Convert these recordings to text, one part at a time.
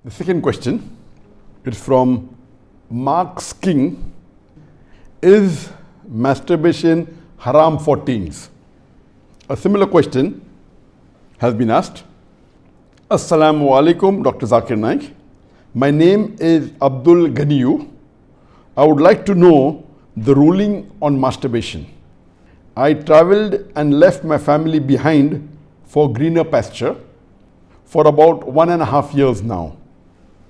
The second question is from Mark's King. Is masturbation haram for teens? A similar question has been asked. Aslam O Alikum, Dr Zakir Naik. My name is Abdul Ganiyu. I would like to know the ruling on masturbation. I travelled and left my family behind for greener pasture for about 1.5 years now.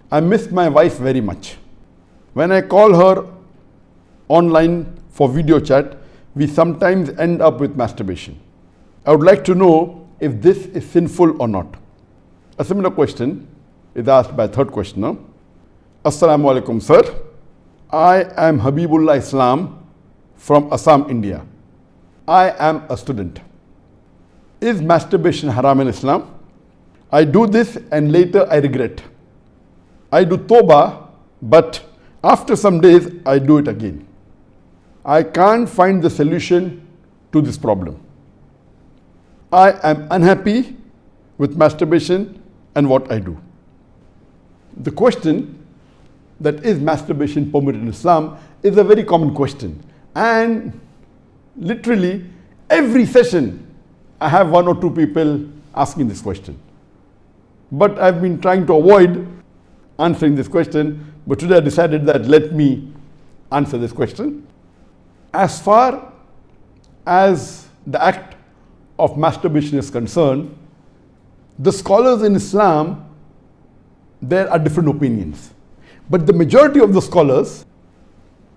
I miss my wife very much. When I call her online for video chat, we sometimes end up with masturbation. I would like to know if this is sinful or not. A similar question is asked by a third questioner. Aslam O Alikum, sir. I am Habibullah Islam from Assam, India. I am a student. Is masturbation haram in Islam? I do this and later I regret. I do tawbah, but after some days I do it again. I can't find the solution to this problem. I am unhappy with masturbation and what I do. The question that is masturbation permitted in Islam is a very common question, and literally every session I have 1 or 2 people asking this question. But I've been trying to avoid answering this question, but today I decided that let me answer this question. As far as the act of masturbation is concerned, the scholars in Islam, there are different opinions. But the majority of the scholars,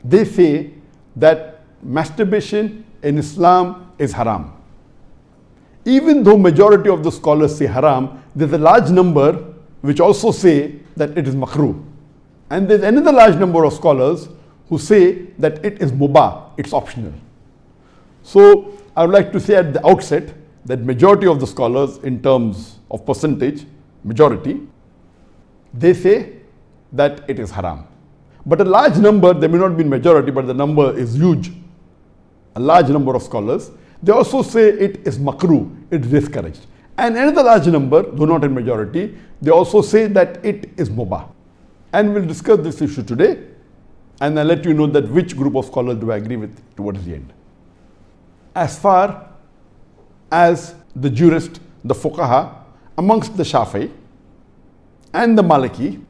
they say that masturbation in Islam is haram. Even though majority of the scholars say haram, there's a large number which also say that it is makrooh. And there's another large number of scholars who say that it is mubah, it's optional. So I would like to say at the outset that majority of the scholars, in terms of percentage, majority, they say that it is haram. But a large number, there may not be majority, but the number is huge. A large number of scholars, they also say it is makrooh, it is discouraged. And another large number, though not in majority, they also say that it is mubah. And we'll discuss this issue today, and I'll let you know that which group of scholars do I agree with towards the end. As far as the jurist, the fuqaha, amongst the Shafi'i and the Maliki,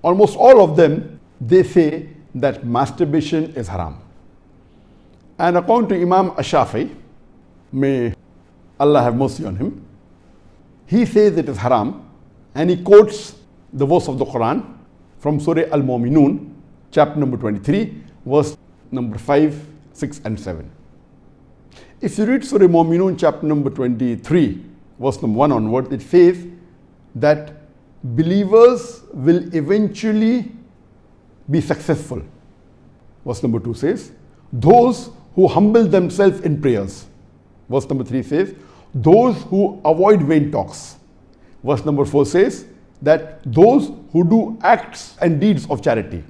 almost all of them, they say that masturbation is haram. And according to Imam Ash-Shafi'i, may Allah have mercy on him, he says it is haram, and he quotes the verse of the Quran from Surah Al-Mu'minun, chapter number 23, verse number 5, 6 and 7. If you read Surah Al-Mu'minun, chapter number 23, verse number 1 onward, it says that believers will eventually be successful. Verse number 2 says, those who humble themselves in prayers. Verse number 3 says, those who avoid vain talks. Verse number 4 says that those who do acts and deeds of charity.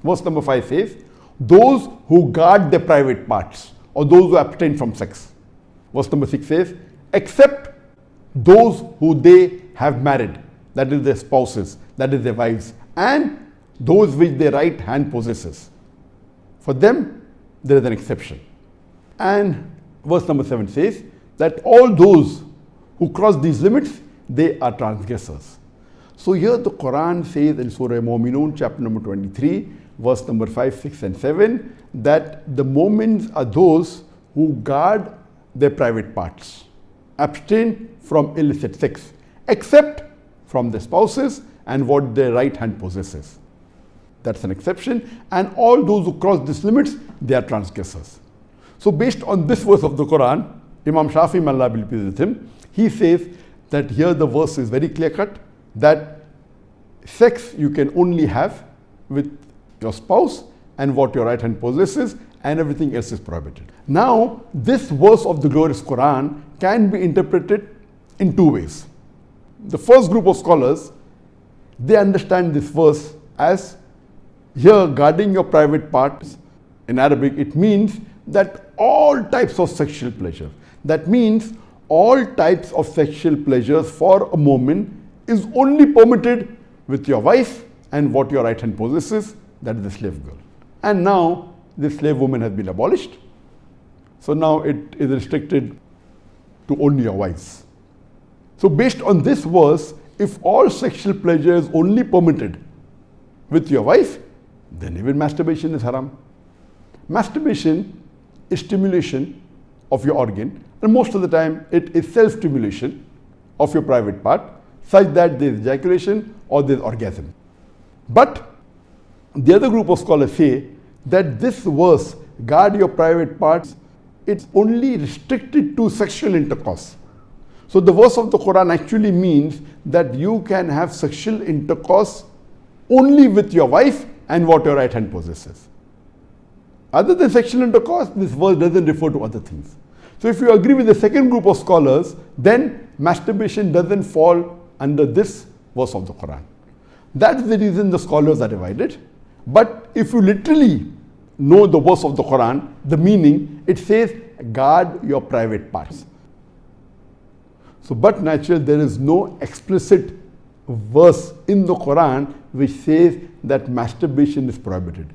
Verse number 5 says, those who guard their private parts, or those who abstain from sex. Verse number 6 says, except those who they have married, that is their spouses, that is their wives, and those which their right hand possesses. For them, there is an exception. And verse number 7 says that all those who cross these limits, they are transgressors. So here the Quran says in Surah Al-Mu'minun, chapter number 23, verse number 5, 6 and 7, that the mu'mins are those who guard their private parts, abstain from illicit sex, except from their spouses and what their right hand possesses. That's an exception. And all those who cross these limits, they are transgressors. So based on this verse of the Quran, Imam Shafi'i, may Allah be pleased with him, he says that here the verse is very clear cut, that sex you can only have with your spouse and what your right hand possesses, and everything else is prohibited. Now, this verse of the glorious Quran can be interpreted in 2 ways. The first group of scholars, they understand this verse as here guarding your private parts. In Arabic, it means that all types of sexual pleasure. That means all types of sexual pleasures for a moment is only permitted with your wife and what your right hand possesses, that is the slave girl. And now the slave woman has been abolished. So now it is restricted to only your wives. So based on this verse, if all sexual pleasure is only permitted with your wife, then even masturbation is haram. Masturbation is stimulation of your organ, and most of the time it is self-stimulation of your private part, such that there is ejaculation or there is orgasm. But the other group of scholars say that this verse, guard your private parts, it's only restricted to sexual intercourse. So the verse of the Quran actually means that you can have sexual intercourse only with your wife and what your right hand possesses. Other than sexual intercourse, this verse doesn't refer to other things. So if you agree with the second group of scholars, then masturbation doesn't fall under this verse of the Quran. That's the reason the scholars are divided. But if you literally know the verse of the Quran, the meaning, it says, guard your private parts. So, but naturally, there is no explicit verse in the Quran which says that masturbation is prohibited.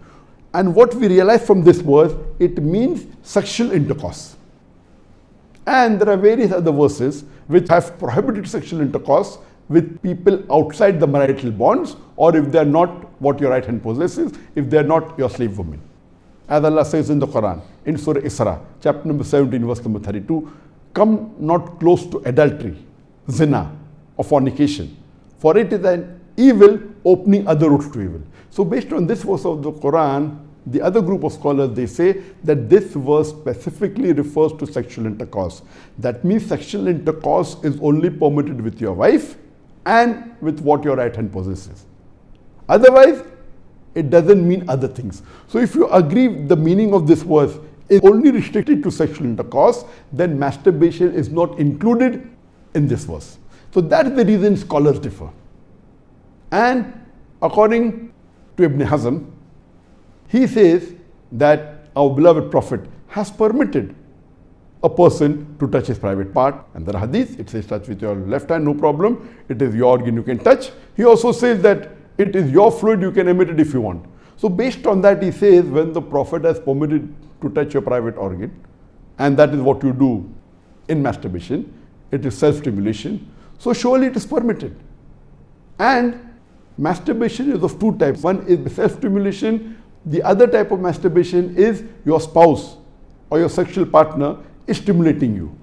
And what we realize from this verse, it means sexual intercourse. And there are various other verses which have prohibited sexual intercourse with people outside the marital bonds, or if they are not what your right hand possesses, if they are not your slave woman. As Allah says in the Quran, in Surah Isra, chapter number 17, verse number 32, come not close to adultery, zina, or fornication, for it is an evil opening other routes to evil. So based on this verse of the Quran, the other group of scholars, they say that this verse specifically refers to sexual intercourse. That means sexual intercourse is only permitted with your wife and with what your right hand possesses. Otherwise, it doesn't mean other things. So if you agree the meaning of this verse is only restricted to sexual intercourse, then masturbation is not included in this verse. So that's the reason scholars differ. And according to Ibn Hazm, he says that our beloved Prophet has permitted a person to touch his private part. And there are hadith, it says touch with your left hand, no problem. It is your organ, you can touch. He also says that it is your fluid, you can emit it if you want. So based on that, he says when the Prophet has permitted to touch your private organ, and that is what you do in masturbation, it is self-stimulation, so surely it is permitted. And masturbation is of two types. One is self-stimulation. The other type of masturbation is your spouse or your sexual partner is stimulating you.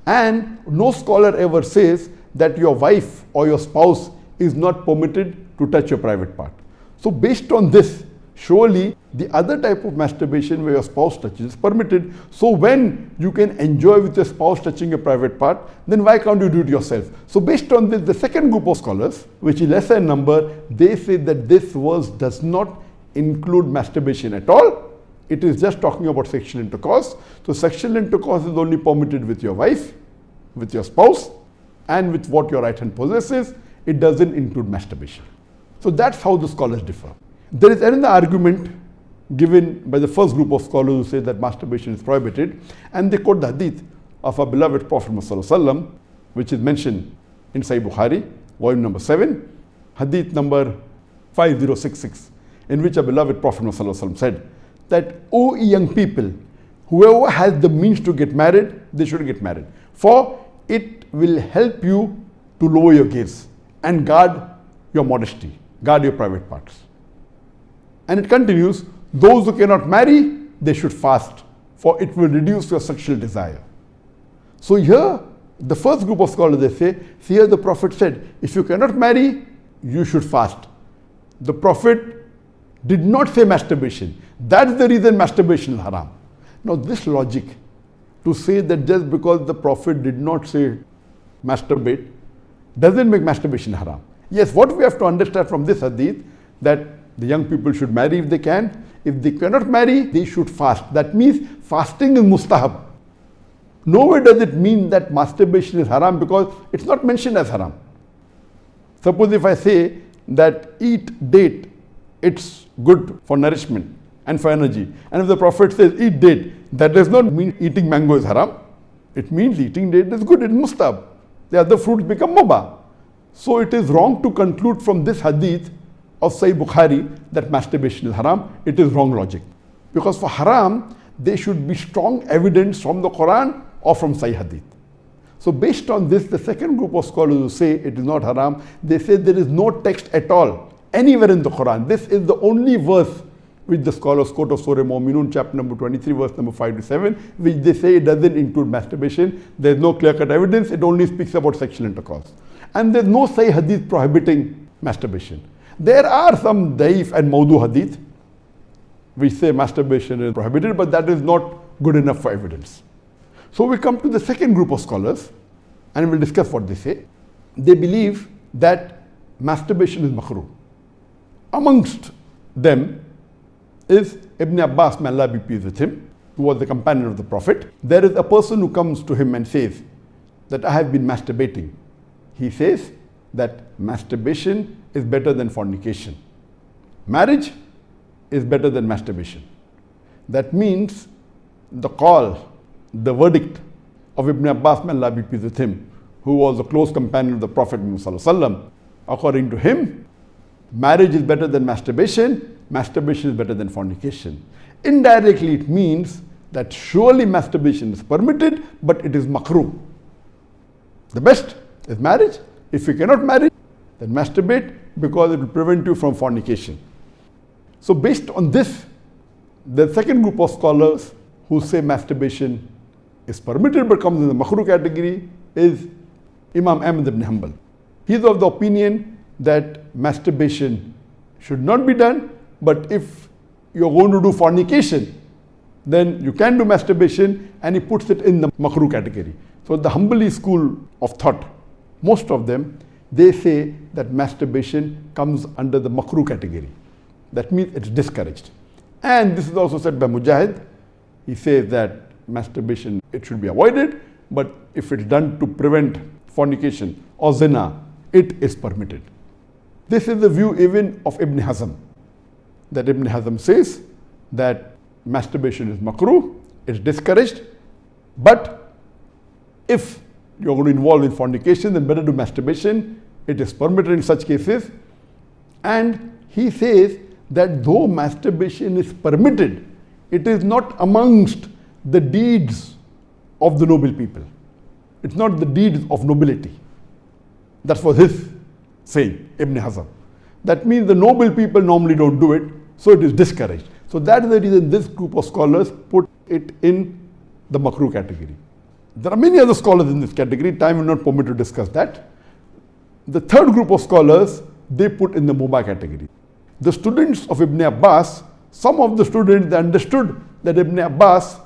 And no scholar ever says that your wife or your spouse is not permitted to touch your private part. So based on this, surely the other type of masturbation where your spouse touches is permitted. So when you can enjoy with your spouse touching your private part, then why can't you do it yourself? So based on this, the second group of scholars, which is lesser in number, they say that this verse does not include masturbation at all. It is just talking about sexual intercourse. So sexual intercourse is only permitted with your wife, with your spouse, and with what your right hand possesses. It doesn't include masturbation. So that's how the scholars differ. There is another argument given by the first group of scholars who say that masturbation is prohibited, and they quote the hadith of our beloved Prophet ﷺ, which is mentioned in Sahih Bukhari, volume number 7, hadith number 5066, in which our beloved Prophet ﷺ said that, O young people, whoever has the means to get married, they should get married, for it will help you to lower your gaze and guard your modesty, guard your private parts. And it continues, those who cannot marry, they should fast, for it will reduce your sexual desire. So here, the first group of scholars, they say, see here the Prophet said, if you cannot marry, you should fast. The Prophet did not say masturbation. That's the reason masturbation is haram. Now this logic, to say that just because the Prophet did not say masturbate, doesn't make masturbation haram. Yes, what we have to understand from this hadith, that the young people should marry if they can. If they cannot marry, they should fast. That means fasting is mustahab. Nowhere does it mean that masturbation is haram, because it's not mentioned as haram. Suppose if I say that eat date, it's good for nourishment and for energy. And if the Prophet says eat date, that does not mean eating mango is haram. It means eating date is good, it's mustahab. The other fruits become mubah. So it is wrong to conclude from this hadith of Sahih Bukhari that masturbation is haram. It is wrong logic. Because for haram, there should be strong evidence from the Quran or from Sahih hadith. So based on this, the second group of scholars who say it is not haram, they say there is no text at all anywhere in the Quran. This is the only verse which the scholars quote of Surah Mu'minun, chapter number 23, verse number 5 to 7, which they say it doesn't include masturbation. There is no clear-cut evidence. It only speaks about sexual intercourse. And there is no Sahih hadith prohibiting masturbation. There are some daif and mawdu hadith which say masturbation is prohibited, but that is not good enough for evidence. So we come to the second group of scholars and we'll discuss what they say. They believe that masturbation is makrooh. Amongst them is Ibn Abbas, may Allah be pleased with him, who was the companion of the Prophet. There is a person who comes to him and says that I have been masturbating. He says that masturbation is better than fornication. Marriage is better than masturbation. That means the call, the verdict of Ibn Abbas, may Allah be pleased with him, who was a close companion of the Prophet Muhammad, according to him, marriage is better than masturbation, masturbation is better than fornication. Indirectly it means that surely masturbation is permitted, but it is makrooh. The best is marriage. If you cannot marry, then masturbate, because it will prevent you from fornication. So based on this, the second group of scholars who say masturbation is permitted but comes in the makrooh category is Imam Ahmad ibn Hanbal. He is of the opinion that masturbation should not be done, but if you're going to do fornication, then you can do masturbation, and he puts it in the makrooh category. So the Hanbali school of thought, most of them, they say that masturbation comes under the makrooh category. That means it's discouraged. And this is also said by Mujahid. He says that masturbation, it should be avoided, but if it's done to prevent fornication or zina, it is permitted. This is the view even of Ibn Hazm, that Ibn Hazm says that masturbation is makrooh, it's discouraged, but if you're going to involve in fornication, then better do masturbation. It is permitted in such cases. And he says that though masturbation is permitted, it is not amongst the deeds of the noble people. It's not the deeds of nobility. That was his saying, Ibn Hazm. That means the noble people normally don't do it, so it is discouraged. So that is the reason this group of scholars put it in the makrooh category. There are many other scholars in this category. Time will not permit to discuss that. The third group of scholars, they put in the mubah category. The students of Ibn Abbas, some of the students, they understood that Ibn Abbas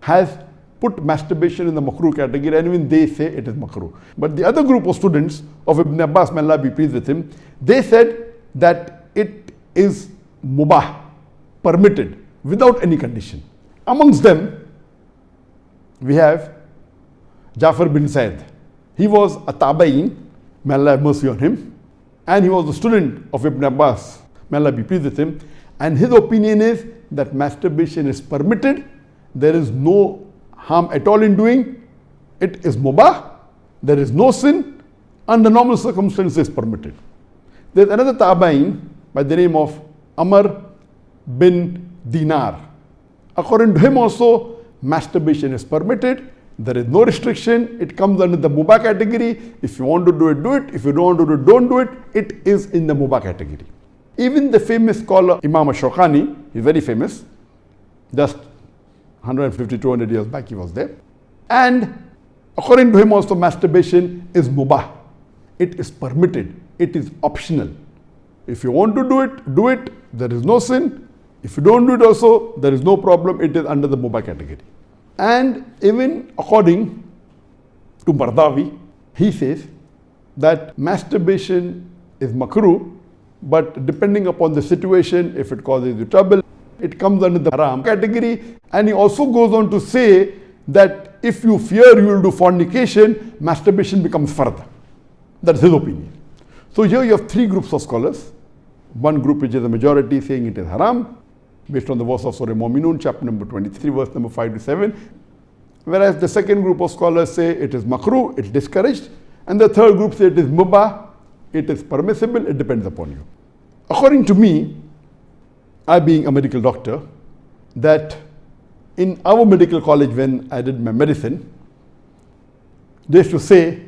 has put masturbation in the makrooh category, and even they say it is makrooh. But the other group of students of Ibn Abbas, may Allah be pleased with him, they said that it is mubah, permitted, without any condition. Amongst them, we have Jafar bin Said. He was a tabain, may Allah have mercy on him, and he was a student of Ibn Abbas, may Allah be pleased with him, and his opinion is that masturbation is permitted, there is no harm at all in doing, it is mubah, there is no sin, under normal circumstances permitted. There is another tabain by the name of Amr bin Dinar. According to him also, masturbation is permitted, there is no restriction, it comes under the mubah category. If you want to do it, do it. If you don't want to do it, don't do it. It is in the mubah category. Even the famous scholar Imam Shawkani, he's very famous, just 150, 200 years back he was there. And according to him also, masturbation is mubah. It is permitted. It is optional. If you want to do it, do it. There is no sin. If you don't do it also, there is no problem. It is under the mubah category. And even according to Mardawi, he says that masturbation is makrooh, but depending upon the situation, if it causes you trouble, it comes under the Haraam category. And he also goes on to say that if you fear you will do fornication, masturbation becomes fardh. That's his opinion. So here you have three groups of scholars. One group which is a majority saying it is haram, based on the verse of Surah Mu'minun, chapter number 23, verse number 5 to 7. Whereas the second group of scholars say it is makrooh, it's discouraged. And the third group say it is mubah, it is permissible, it depends upon you. According to me, I being a medical doctor, that in our medical college when I did my medicine, they used to say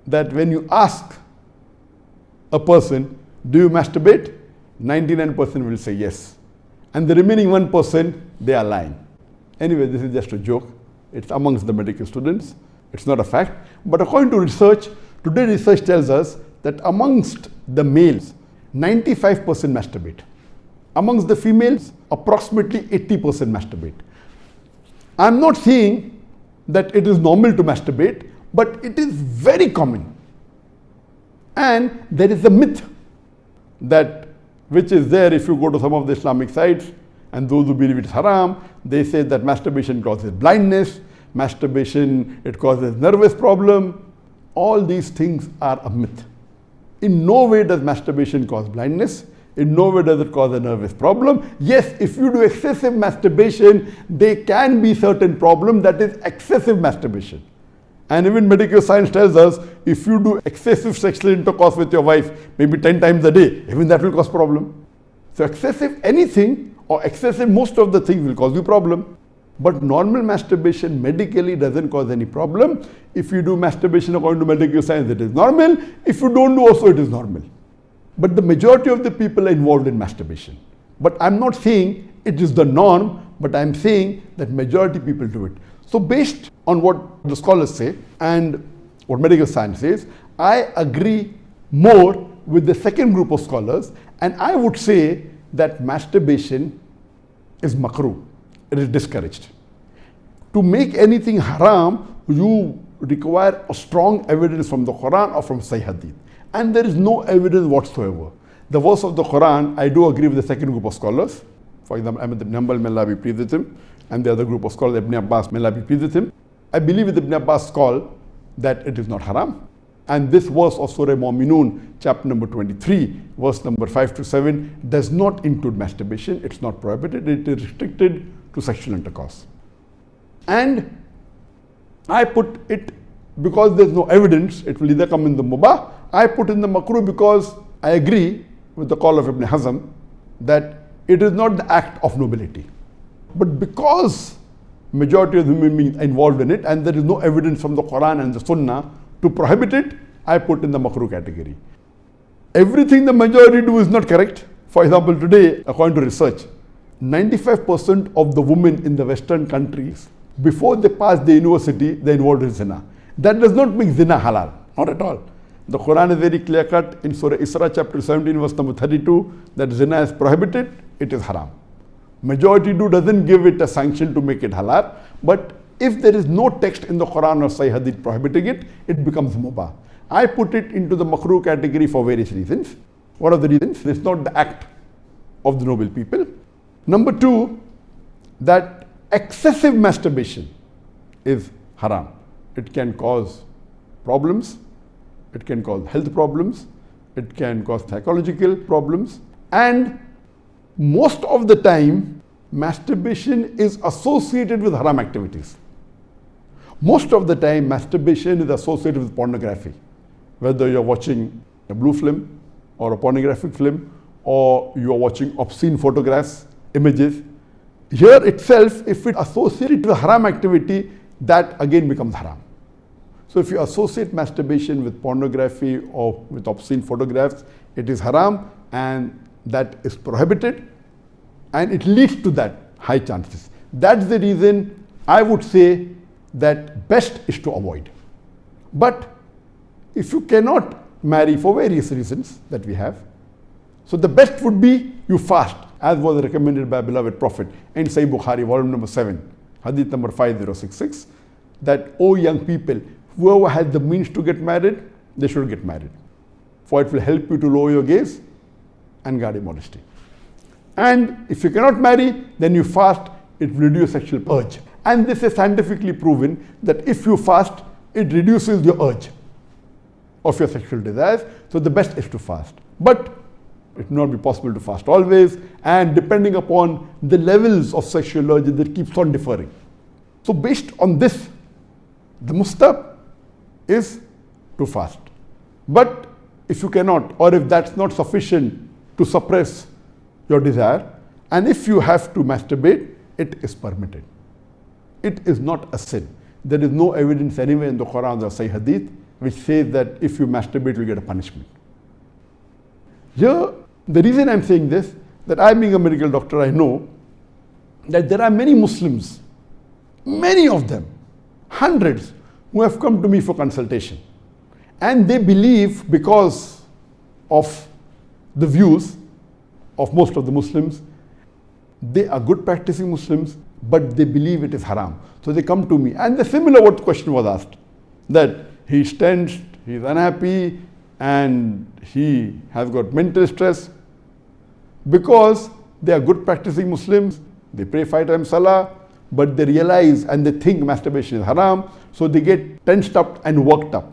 that when you ask a person, do you masturbate? 99% will say yes. And the remaining 1%, they are lying. Anyway, this is just a joke. It's amongst the medical students. It's not a fact. But according to research, today research tells us that amongst the males, 95% masturbate. Amongst the females, approximately 80% masturbate. I'm not saying that it is normal to masturbate, but it is very common. And there is a myth that which is there if you go to some of the Islamic sites, and those who believe it's haram, they say that masturbation causes blindness, masturbation, it causes nervous problem. All these things are a myth. In no way does masturbation cause blindness. In no way does it cause a nervous problem. Yes, if you do excessive masturbation, there can be certain problem, that is excessive masturbation. And even medical science tells us, if you do excessive sexual intercourse with your wife, maybe 10 times a day, even that will cause problem. So excessive anything or excessive most of the things will cause you problem. But normal masturbation medically doesn't cause any problem. If you do masturbation according to medical science, it is normal. If you don't do also, it is normal. But the majority of the people are involved in masturbation. But I'm not saying it is the norm, but I'm saying that majority people do it. So based on what the scholars say and what medical science says, I agree more with the second group of scholars, and I would say that masturbation is makrooh. It is discouraged. To make anything haram, you require a strong evidence from the Quran or from Sahih Hadith. And there is no evidence whatsoever. The verse of the Quran, I do agree with the second group of scholars. For example, Ahmad ibn Hanbal, may Allah be pleased with him, and the other group of scholars, Ibn Abbas, may Allah be pleased with him. I believe with Ibn Abbas' call that it is not haram. And this verse of Surah Mu'minun, chapter number 23, verse number 5 to 7, does not include masturbation. It's not prohibited. It is restricted to sexual intercourse. And I put it because there's no evidence, it will either come in the mubah. I put in the makrooh because I agree with the call of Ibn Hazm that it is not the act of nobility. But because majority of the human beings are involved in it and there is no evidence from the Quran and the Sunnah to prohibit it, I put in the makrooh category. Everything the majority do is not correct. For example, today, according to research, 95% of the women in the Western countries, before they pass the university, they are involved in zina. That does not make zina halal, not at all. The Quran is very clear cut in Surah Isra chapter 17 verse number 32 that zina is prohibited, it is haram. Majority do doesn't give it a sanction to make it halal, but if there is no text in the Quran or Sahih Hadith prohibiting it, it becomes mubah. I put it into the makrooh category for various reasons. One of the reasons, it's not the act of the noble people. Number two, that excessive masturbation is haram. It can cause problems, it can cause health problems, it can cause psychological problems, and most of the time masturbation is associated with haram activities. Most of the time masturbation is associated with pornography, whether you're watching a blue film or a pornographic film or you are watching obscene photographs, images. Here itself, if it associated with haram activity, that again becomes haram. So if you associate masturbation with pornography or with obscene photographs, it is haram and that is prohibited and it leads to that high chances. That's the reason I would say that best is to avoid. But if you cannot marry for various reasons that we have, so the best would be you fast, as was recommended by beloved Prophet in Sahih Bukhari, volume number 7, hadith number 5066, that, O young people, whoever has the means to get married, they should get married. For it will help you to lower your gaze and guard your modesty. And if you cannot marry, then you fast, it will reduce sexual urge. And this is scientifically proven that if you fast, it reduces your urge of your sexual desires. So the best is to fast. But it will not be possible to fast always, and depending upon the levels of sexual urge, that keeps on differing. So based on this, the mustahab is to fast. But if you cannot, or if that's not sufficient to suppress your desire, and if you have to masturbate, it is permitted. It is not a sin. There is no evidence anywhere in the Quran or Sahih Hadith which says that if you masturbate, you'll get a punishment. Here, the reason I'm saying this, that I being a medical doctor, I know that there are many Muslims, many of them, hundreds, who have come to me for consultation. And they believe, because of the views of most of the Muslims, they are good practicing Muslims, but they believe it is haram. So they come to me. And the similar what question was asked, that he's tensed, he's unhappy, and he has got mental stress. Because they are good practicing Muslims, they pray 5 times salah, but they realize and they think masturbation is haram, so they get tensed up and worked up.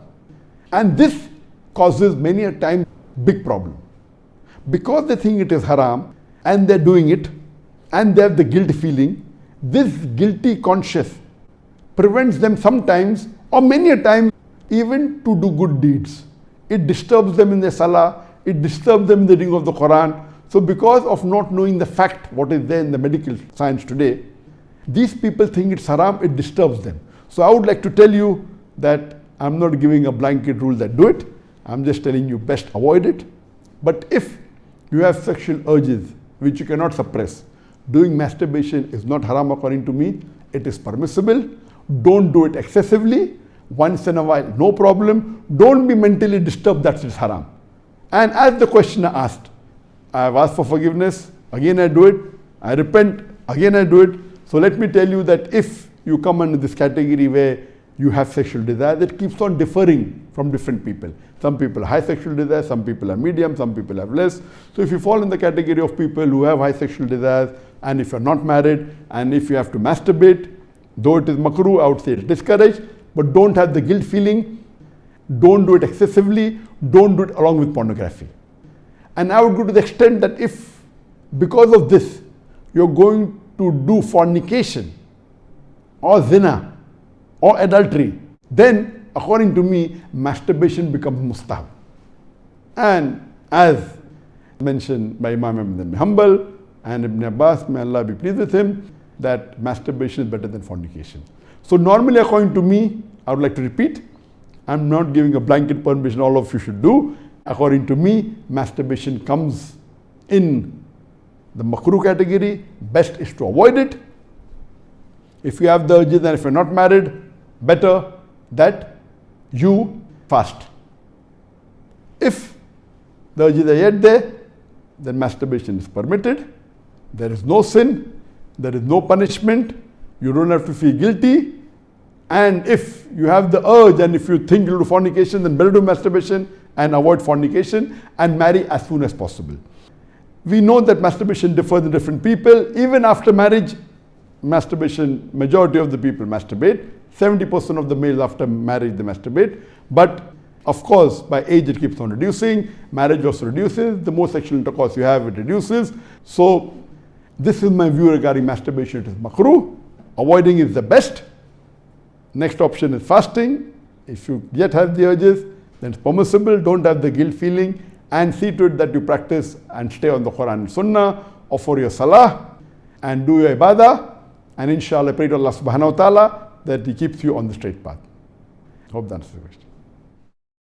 And this causes many a time big problem. Because they think it is haram and they're doing it and they have the guilt feeling, this guilty conscience prevents them sometimes or many a time even to do good deeds. It disturbs them in their salah, it disturbs them in the reading of the Quran. So because of not knowing the fact, what is there in the medical science today, these people think it's haram, it disturbs them. So I would like to tell you that I'm not giving a blanket rule that do it. I'm just telling you best avoid it. But if you have sexual urges which you cannot suppress, doing masturbation is not haram according to me. It is permissible. Don't do it excessively. Once in a while, no problem. Don't be mentally disturbed that it's haram. And as the questioner asked, I have asked for forgiveness. Again I do it. I repent. Again I do it. So let me tell you that if you come under this category where you have sexual desire, that keeps on differing from different people. Some people have high sexual desire, some people have medium, some people have less. So if you fall in the category of people who have high sexual desires, and if you're not married, and if you have to masturbate, though it is makrooh, I would say it's discouraged, but don't have the guilt feeling, don't do it excessively, don't do it along with pornography. And I would go to the extent that if, because of this, you're going to do fornication, or zina, or adultery, then according to me, masturbation becomes mustahab. And as mentioned by Imam Ahmad bin Hanbal and Ibn Abbas, may Allah be pleased with him, that masturbation is better than fornication. So normally according to me, I would like to repeat, I'm not giving a blanket permission all of you should do. According to me, masturbation comes in the makrooh category. Best is to avoid it. If you have the urges and if you're not married, better that you fast. If the urges are yet there, then masturbation is permitted. There is no sin, there is no punishment, you don't have to feel guilty. And if you have the urge and if you think you'll do fornication, then better do masturbation and avoid fornication and marry as soon as possible. We know that masturbation differs in different people. Even after marriage, masturbation, majority of the people masturbate. 70% of the males after marriage they masturbate. But of course, by age it keeps on reducing. Marriage also reduces. The more sexual intercourse you have, it reduces. So this is my view regarding masturbation. It is makrooh. Avoiding is the best. Next option is fasting. If you yet have the urges, then it's permissible. Don't have the guilt feeling, and see to it that you practice and stay on the Quran and Sunnah, offer your salah and do your ibadah, and inshallah pray to Allah subhanahu wa ta'ala that He keeps you on the straight path. Hope that answers the question.